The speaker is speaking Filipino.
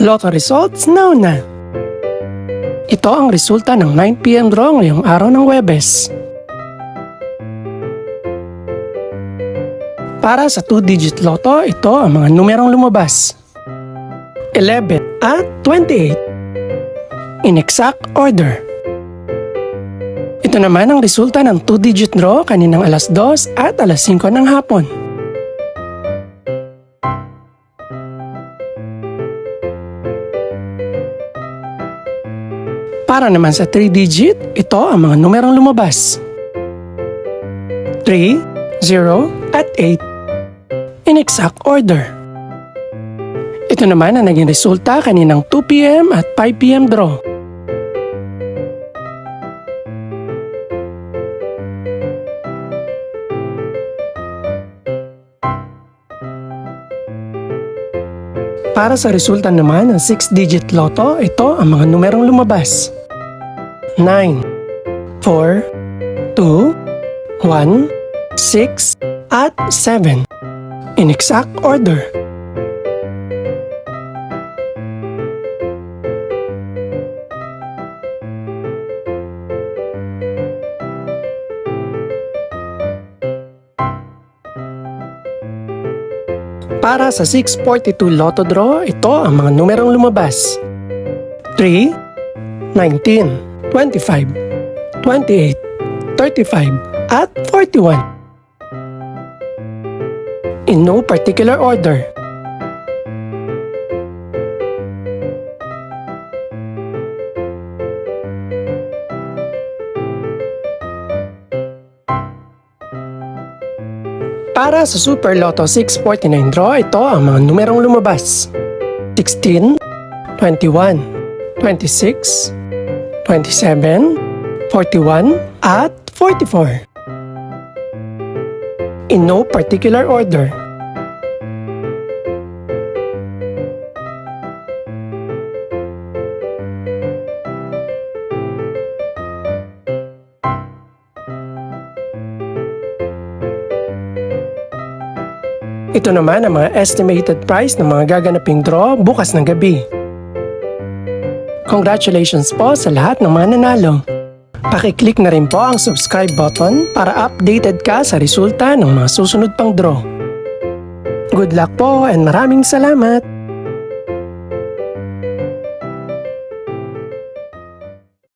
Lotto results now na! Ito ang resulta ng 9 PM draw ngayong araw ng Huwebes. Para sa 2-digit lotto, ito ang mga numerong lumabas: 11 at 28. In exact order. Ito naman ang resulta ng 2-digit draw kaninang alas 2 at alas 5 ng hapon. Para naman sa 3-digit, ito ang mga numerong lumabas: 3, 0, at 8. In exact order. Ito naman ang naging resulta kaninang 2 PM at 5 PM draw. Para sa resulta naman ng 6-digit lotto, ito ang mga numerong lumabas: 9, 4, 2, 1, 6, at 7. In exact order. Para sa 642 Lotto Draw, ito ang mga numerong lumabas: 3, 19, 25, 28, 35, at 41. In no particular order. Para sa Super Lotto 649 draw, ito ang mga numerong lumabas: 16, 21, 26, 27, 41, at 44. In no particular order. Ito naman ang mga estimated price ng mga gaganaping draw bukas ng gabi. Congratulations po sa lahat ng mga nanalo. Pakiclick na rin po ang subscribe button para updated ka sa resulta ng mga susunod pang draw. Good luck po and maraming salamat!